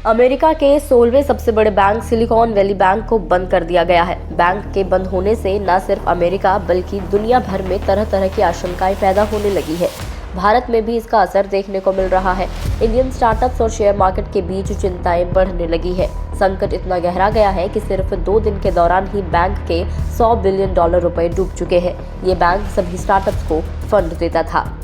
America के 16वें सबसे बड़े बैंक सिलिकॉन वैली बैंक को बंद कर दिया गया है। बैंक के बंद होने से न सिर्फ अमेरिका बल्कि दुनिया भर में तरह तरह की आशंकाएं पैदा होने लगी है। भारत में भी इसका असर देखने को मिल रहा है। इंडियन स्टार्टअप्स और शेयर मार्केट के बीच चिंताएं बढ़ने लगी है। संकट इतना गहरा गया है कि सिर्फ 2 दिन के दौरान ही बैंक के $100 बिलियन रुपए डूब चुके हैं। ये बैंक सभी स्टार्टअप्स को फंड देता था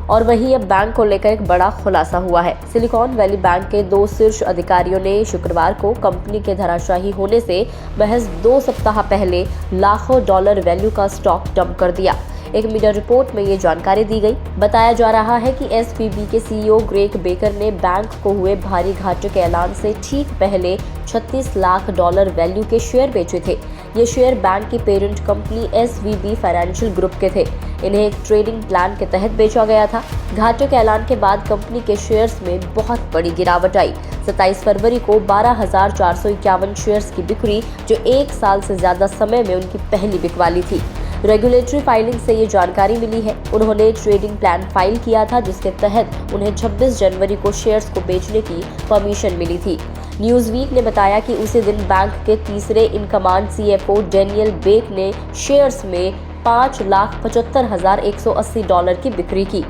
और वहीं अब बैंक को लेकर एक बड़ा खुलासा हुआ है। सिलिकॉन वैली बैंक के 2 शीर्ष अधिकारियों ने शुक्रवार को कंपनी के धराशायी होने से महज 2 सप्ताह पहले लाखों डॉलर वैल्यू का स्टॉक डंप कर दिया। एक मीडिया रिपोर्ट में ये जानकारी दी गई। बताया जा रहा है कि एसवीबी के सीईओ ग्रेग बेकर ने बैंक को हुए भारी घाटे के ऐलान से ठीक पहले $36 लाख वैल्यू के शेयर बेचे थे। ये शेयर बैंक की parent company SVB financial group के थे। इन्हें एक ट्रेडिंग प्लान के तहत बेचा गया था। घाटे के ऐलान के बाद कंपनी के शेयर्स में बहुत बड़ी गिरावट आई। 27 फरवरी को 12,451 शेयर्स की बिक्री, जो 1 साल से ज्यादा समय में उनकी पहली बिकवाली थी। रेगुलेटरी फाइलिंग से ये जानकारी मिली है। उन्होंने ट्रेडिंग प्लान फाइल किया था जिसके तहत उन्हें 26 जनवरी को शेयर्स को बेचने की परमिशन मिली थी। न्यूज़वीक ने बताया कि उसी दिन बैंक के तीसरे in command CFO Daniel Beck ने शेयर्स में $5,75,180 की बिक्री की।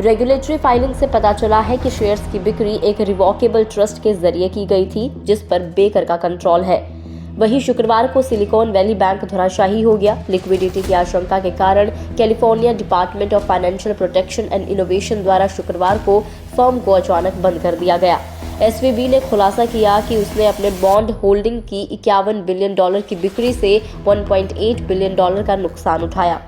रेगुलेटरी फाइलिंग से पता चला है कि शेयर्स की बिक्री एक रिवॉकेबल ट्रस्ट के जरिए की गई थी जिस पर बेकर का कंट्रोल है। वहीं शुक्रवार को सिलिकॉन वैली बैंक धराशायी हो गया। लिक्विडिटी की आशंका के कारण California department of financial protection and innovation द्वारा शुक्रवार को फर्म को अचानक बंद कर दिया गया। एसवीबी ने खुलासा किया कि उसने अपने बॉन्ड होल्डिंग की $51 बिलियन की बिक्री से $1.8 बिलियन का नुकसान उठाया।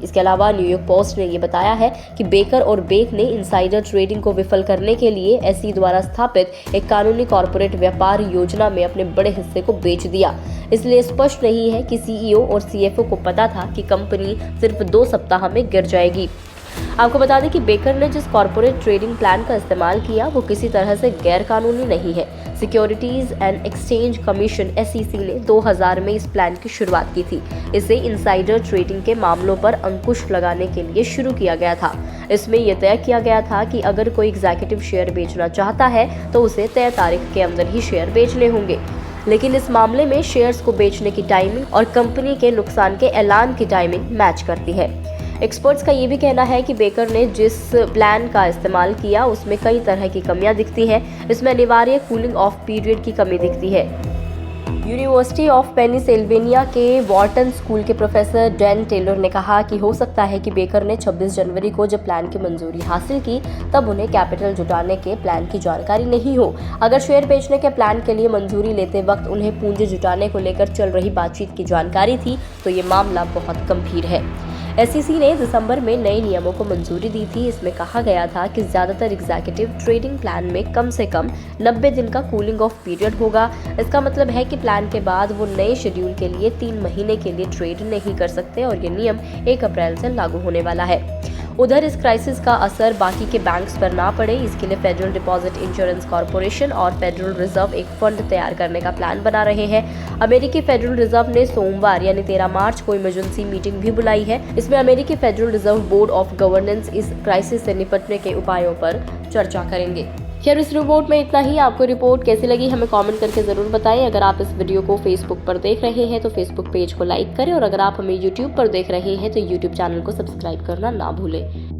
इसके अलावा न्यूयॉर्क पोस्ट ने यह बताया है कि बेकर और बेक ने इनसाइडर ट्रेडिंग को विफल करने के लिए एसई द्वारा स्थापित एक कानूनी कॉर्पोरेट व्यापार योजना में अपने बड़े हिस्से को बेच दिया। इसलिए स्पष्ट नहीं है कि सीईओ और सीएफओ को पता था कि कंपनी सिर्फ 2 सप्ताह में गिर जाएगी। आपको बता दें कि बेकर ने जिस कॉर्पोरेट ट्रेडिंग प्लान का इस्तेमाल किया वो किसी तरह से गैर कानूनी नहीं है। Securities and exchange commission SEC ने 2000 में इस प्लान की शुरुआत की थी। इसे इनसाइडर ट्रेडिंग के मामलों पर अंकुश लगाने के लिए शुरू किया गया था। इसमें यह तय किया गया था कि अगर कोई एग्जीक्यूटिव शेयर बेचना चाहता है तो उसे तय तारीख के अंदर ही शेयर बेचने होंगे। लेकिन इस मामले में शेयर्स को बेचने की टाइमिंग और कंपनी के नुकसान के ऐलान की टाइमिंग मैच करती है। एक्सपर्ट्स का ये भी कहना है कि बेकर ने जिस प्लान का इस्तेमाल किया उसमें कई तरह की कमियां दिखती हैं। इसमें अनिवार्य कूलिंग ऑफ पीरियड की कमी दिखती है। यूनिवर्सिटी ऑफ पेनिसिल्वेनिया के वॉर्टन स्कूल के प्रोफेसर डैन टेलर ने कहा कि हो सकता है कि बेकर ने 26 जनवरी को जब प्लान की मंजूरी हासिल की तब उन्हें कैपिटल जुटाने के प्लान की जानकारी नहीं हो। अगर शेयर बेचने के प्लान के लिए मंजूरी लेते वक्त उन्हें पूंजी जुटाने को लेकर चल रही बातचीत की जानकारी थी तो ये मामला बहुत गंभीर है। एसईसी ने दिसंबर में नए नियमों को मंजूरी दी थी। इसमें कहा गया था कि ज्यादातर एग्जीक्यूटिव ट्रेडिंग प्लान में कम से कम 90 दिन का कूलिंग ऑफ पीरियड होगा। इसका मतलब है कि प्लान के बाद वो नए शेड्यूल के लिए 3 महीने के लिए ट्रेड नहीं कर सकते और ये नियम 1 अप्रैल से लागू होने वाला है। उधर इस क्राइसिस का असर बाकी के बैंक्स पर ना पड़े, इसके लिए फेडरल डिपॉजिट इंश्योरेंस कॉर्पोरेशन और फेडरल रिजर्व एक फंड तैयार करने का प्लान बना रहे हैं। अमेरिकी फेडरल रिजर्व ने सोमवार यानी 13 मार्च को इमरजेंसी मीटिंग भी बुलाई है। इसमें अमेरिकी federal reserve board of governance इस क्राइसिस से निपटने के उपायों पर चर्चा करेंगे। खैर, इस रिपोर्ट में इतना ही। आपको रिपोर्ट कैसी लगी हमें कमेंट करके जरूर बताएं। अगर आप इस वीडियो को फेसबुक पर देख रहे हैं तो फेसबुक पेज को लाइक करें और अगर आप हमें यूट्यूब पर देख रहे हैं तो यूट्यूब चैनल को सब्सक्राइब करना ना भूलें।